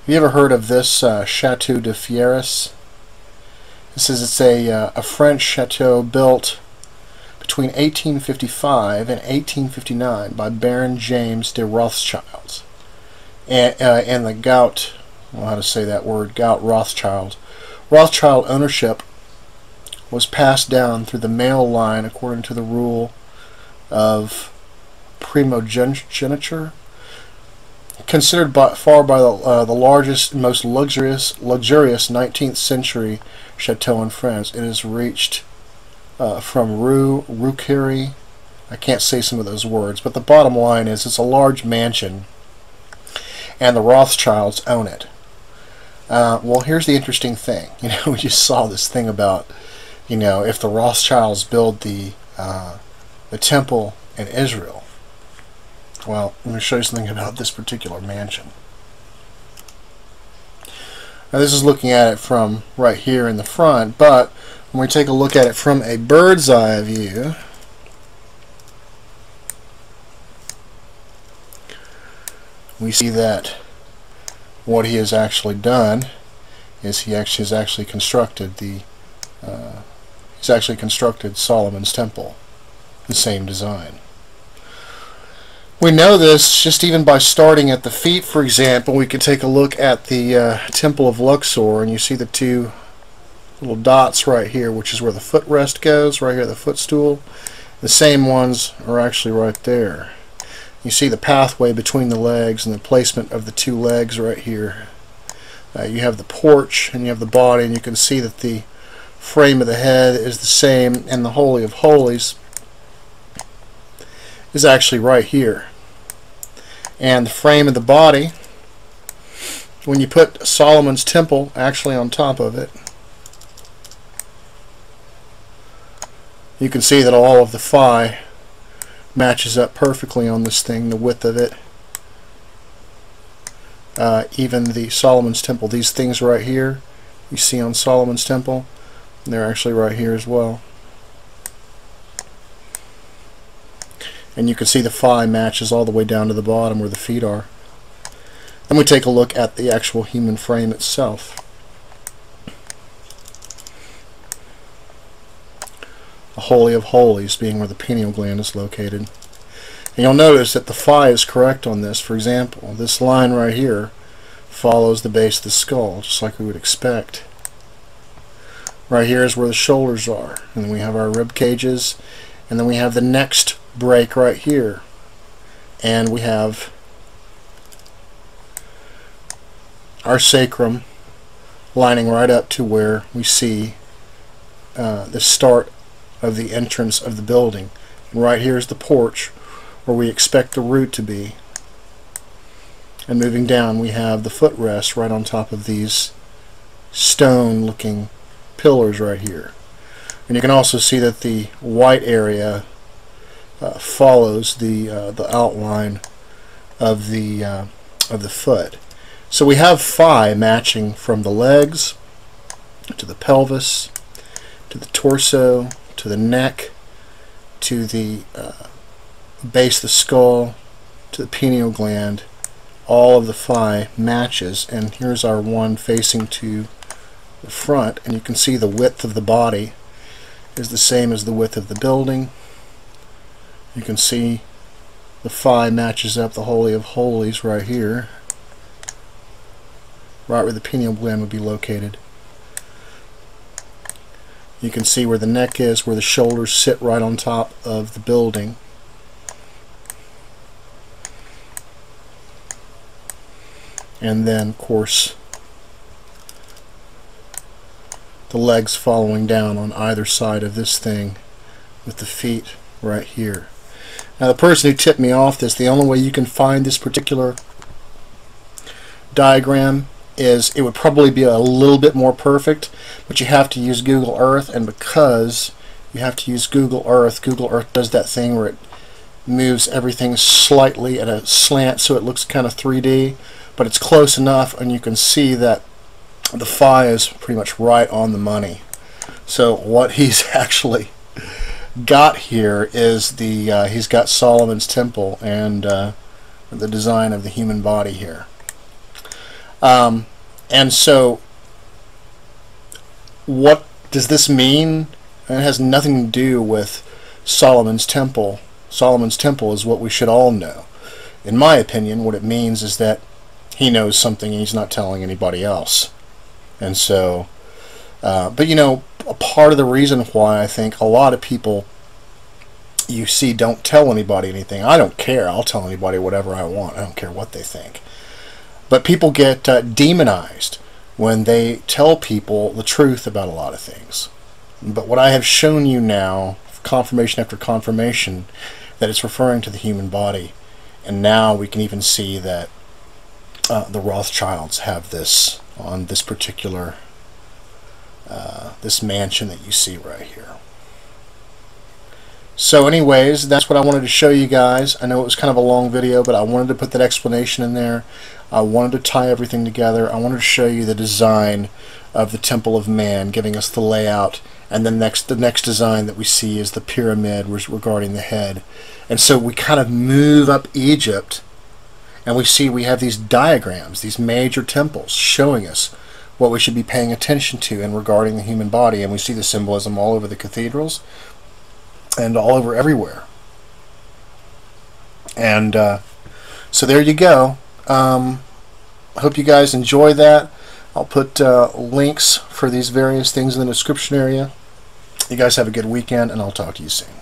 Have you ever heard of this Chateau de Fieres? This is a French chateau built between 1855 and 1859 by Baron James de Rothschild and the Gout, I don't know how to say that word, Gout Rothschild. Rothschild ownership was passed down through the male line according to the rule of primogeniture. Considered by far the largest, most luxurious 19th century chateau in France, it has reached from Rouquerie. I can't say some of those words, but the bottom line is it's a large mansion, and the Rothschilds own it. Well, here's the interesting thing. We just saw this thing about, if the Rothschilds build the temple in Israel. Well, let me show you something about this particular mansion. Now, this is looking at it from right here in the front, but when we take a look at it from a bird's eye view, we see that what he has actually done is he has actually constructed Solomon's temple, the same design. We know this just even by starting at the feet. For example, we could take a look at the Temple of Luxor, and you see the two little dots right here, which is where the footrest goes, right here, the footstool. The same ones are actually right there. You see the pathway between the legs and the placement of the two legs right here. You have the porch and you have the body, and you can see that the frame of the head is the same, and the Holy of Holies is actually right here. And the frame of the body, when you put Solomon's temple actually on top of it, you can see that all of the phi matches up perfectly on this thing, the width of it. Even the Solomon's temple, these things right here you see on Solomon's temple, they're actually right here as well. And you can see the phi matches all the way down to the bottom where the feet are. Then we take a look at the actual human frame itself. The Holy of Holies being where the pineal gland is located. And you'll notice that the phi is correct on this. For example, this line right here follows the base of the skull, just like we would expect. Right here is where the shoulders are. And then we have our rib cages. And then we have the next break right here, and we have our sacrum lining right up to where we see the start of the entrance of the building. And right here is the porch where we expect the root to be, and moving down we have the footrest right on top of these stone looking pillars right here. And you can also see that the white area follows the outline of the foot. So we have phi matching from the legs to the pelvis to the torso to the neck to the base of the skull to the pineal gland. All of the phi matches, and here's our one facing to the front, and you can see the width of the body is the same as the width of the building. You can see the phi matches up the Holy of Holies right here, right where the pineal gland would be located. You can see where the neck is, where the shoulders sit right on top of the building. And then, of course, the legs following down on either side of this thing with the feet right here. Now, the person who tipped me off this, the only way you can find this particular diagram is it would probably be a little bit more perfect, but you have to use Google Earth, and because you have to use Google Earth does that thing where it moves everything slightly at a slant so it looks kind of 3D, but it's close enough, and you can see that the phi is pretty much right on the money. So what he's actually got here is he's got Solomon's temple and the design of the human body here. And so, what does this mean? It has nothing to do with Solomon's temple. Solomon's temple is what we should all know. In my opinion, what it means is that he knows something and he's not telling anybody else. And so, but you know, a part of the reason why I think a lot of people you see don't tell anybody anything. I don't care. I'll tell anybody whatever I want. I don't care what they think. But people get demonized when they tell people the truth about a lot of things. But what I have shown you now, confirmation after confirmation, that it's referring to the human body. And now we can even see that the Rothschilds have this on this particular this mansion that you see right here. So anyways, that's what I wanted to show you guys. I know it was kind of a long video, but I wanted to put that explanation in there. I wanted to tie everything together. I wanted to show you the design of the Temple of Man, giving us the layout, and then the next design that we see is the pyramid regarding the head. And so we kind of move up Egypt, and we see we have these diagrams, these major temples, showing us what we should be paying attention to and regarding the human body. And we see the symbolism all over the cathedrals and all over everywhere. And so there you go. I hope you guys enjoy that. I'll put links for these various things in the description area. You guys have a good weekend, and I'll talk to you soon.